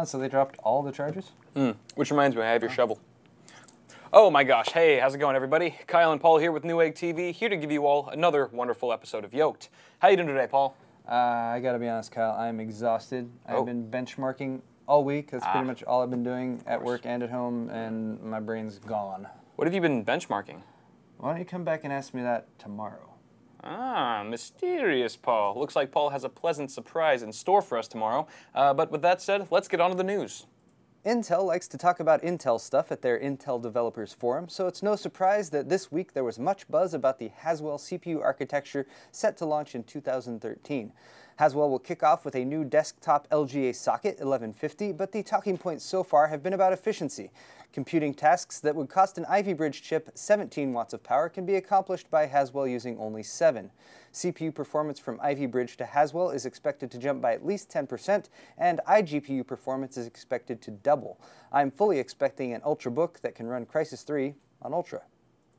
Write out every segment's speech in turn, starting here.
Oh, so they dropped all the charges? Which reminds me, I have your shovel. Oh my gosh, hey, how's it going everybody? Kyle and Paul here with Newegg TV, here to give you all another wonderful episode of Yolk'd. How you doing today, Paul? I gotta be honest, Kyle, I'm exhausted. I've been benchmarking all week. That's pretty much all I've been doing at work and at home, and my brain's gone. What have you been benchmarking? Why don't you come back and ask me that tomorrow? Ah, mysterious Paul. Looks like Paul has a pleasant surprise in store for us tomorrow. But with that said, let's get on to the news. Intel likes to talk about Intel stuff at their Intel Developers Forum, so it's no surprise that this week there was much buzz about the Haswell CPU architecture set to launch in 2013. Haswell will kick off with a new desktop LGA socket 1150, but the talking points so far have been about efficiency. Computing tasks that would cost an Ivy Bridge chip 17 watts of power can be accomplished by Haswell using only 7. CPU performance from Ivy Bridge to Haswell is expected to jump by at least 10%, and iGPU performance is expected to double. I'm fully expecting an Ultrabook that can run Crysis 3 on Ultra.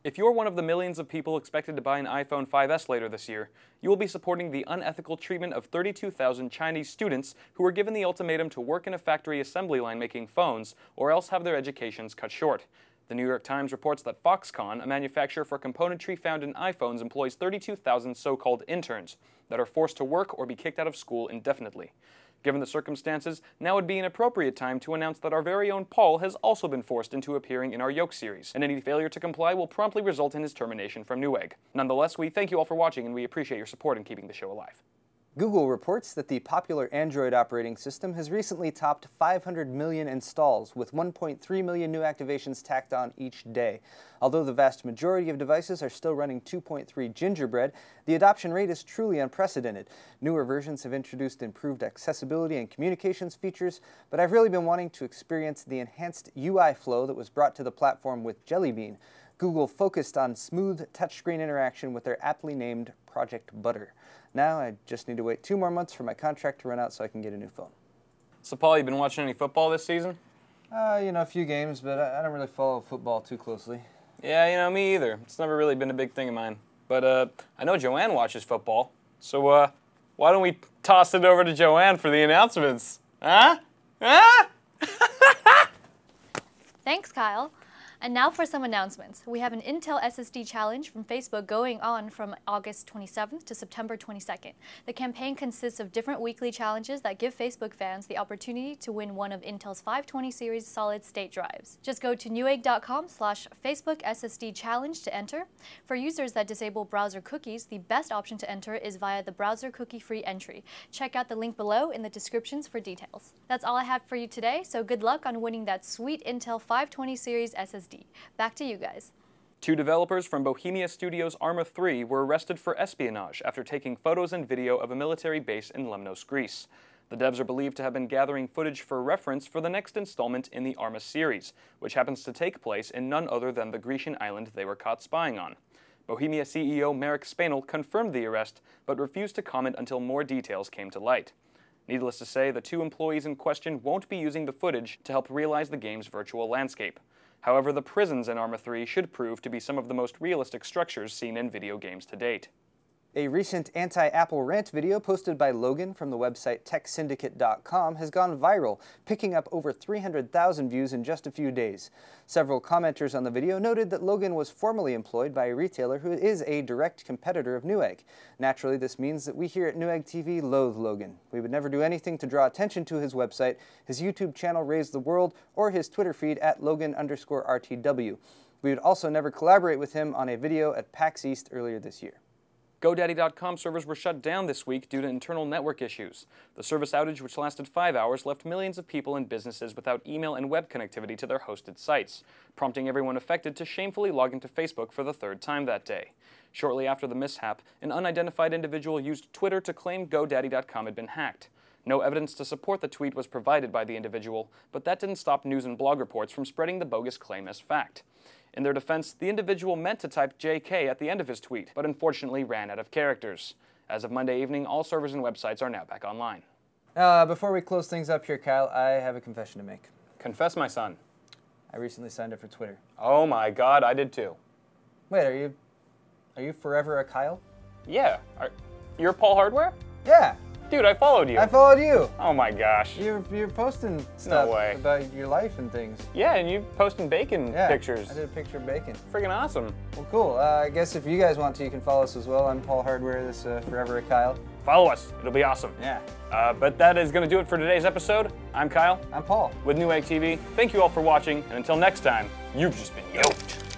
If you're one of the millions of people expected to buy an iPhone 5S later this year, you will be supporting the unethical treatment of 32,000 Chinese students who were given the ultimatum to work in a factory assembly line making phones or else have their educations cut short. The New York Times reports that Foxconn, a manufacturer for componentry found in iPhones, employs 32,000 so-called interns that are forced to work or be kicked out of school indefinitely. Given the circumstances, now would be an appropriate time to announce that our very own Paul has also been forced into appearing in our Yolk'd series, and any failure to comply will promptly result in his termination from Newegg. Nonetheless, we thank you all for watching, and we appreciate your support in keeping the show alive. Google reports that the popular Android operating system has recently topped 500 million installs, with 1.3 million new activations tacked on each day. Although the vast majority of devices are still running 2.3 Gingerbread, the adoption rate is truly unprecedented. Newer versions have introduced improved accessibility and communications features, but I've really been wanting to experience the enhanced UI flow that was brought to the platform with Jelly Bean. Google focused on smooth touchscreen interaction with their aptly named Project Butter. Now I just need to wait 2 more months for my contract to run out so I can get a new phone. So Paul, you been watching any football this season? You know, a few games, but I don't really follow football too closely. Yeah, you know, me either. It's never really been a big thing of mine. But I know Joanne watches football, so why don't we toss it over to Joanne for the announcements? Huh? Huh? Thanks, Kyle. And now for some announcements. We have an Intel SSD challenge from Facebook going on from August 27th to September 22nd. The campaign consists of different weekly challenges that give Facebook fans the opportunity to win one of Intel's 520 series solid-state drives. Just go to newegg.com/Facebook-SSD-challenge to enter. For users that disable browser cookies, the best option to enter is via the browser cookie-free entry. Check out the link below in the descriptions for details. That's all I have for you today, so good luck on winning that sweet Intel 520 series SSD. Back to you guys. 2 developers from Bohemia Studios' ARMA 3 were arrested for espionage after taking photos and video of a military base in Lemnos, Greece. The devs are believed to have been gathering footage for reference for the next installment in the ARMA series, which happens to take place in none other than the Grecian island they were caught spying on. Bohemia CEO Marek Spanel confirmed the arrest, but refused to comment until more details came to light. Needless to say, the 2 employees in question won't be using the footage to help realize the game's virtual landscape. However, the prisons in ARMA 3 should prove to be some of the most realistic structures seen in video games to date. A recent anti-Apple rant video posted by Logan from the website techsyndicate.com has gone viral, picking up over 300,000 views in just a few days. Several commenters on the video noted that Logan was formerly employed by a retailer who is a direct competitor of Newegg. Naturally, this means that we here at Newegg TV loathe Logan. We would never do anything to draw attention to his website, his YouTube channel Raise the World, or his Twitter feed at Logan_RTW. We would also never collaborate with him on a video at PAX East earlier this year. GoDaddy.com servers were shut down this week due to internal network issues. The service outage, which lasted 5 hours, left millions of people and businesses without email and web connectivity to their hosted sites, prompting everyone affected to shamefully log into Facebook for the 3rd time that day. Shortly after the mishap, an unidentified individual used Twitter to claim GoDaddy.com had been hacked. No evidence to support the tweet was provided by the individual, but that didn't stop news and blog reports from spreading the bogus claim as fact. In their defense, the individual meant to type JK at the end of his tweet, but unfortunately ran out of characters. As of Monday evening, all servers and websites are now back online. Before we close things up here, Kyle, I have a confession to make. Confess, my son. I recently signed up for Twitter. Oh my God, I did too. Wait, are you forever a Kyle? Yeah. You're Paul Hardware? Yeah. Dude, I followed you. I followed you. Oh my gosh. You're posting stuff about your life and things. Yeah, and you posting bacon pictures. I did a picture of bacon. Friggin' awesome. Well, cool. I guess if you guys want to, you can follow us as well. I'm Paul Hardware, this Forever a Kyle. Follow us. It'll be awesome. Yeah. But that is going to do it for today's episode. I'm Kyle. I'm Paul. With Newegg TV. Thank you all for watching, and until next time, you've just been yoked.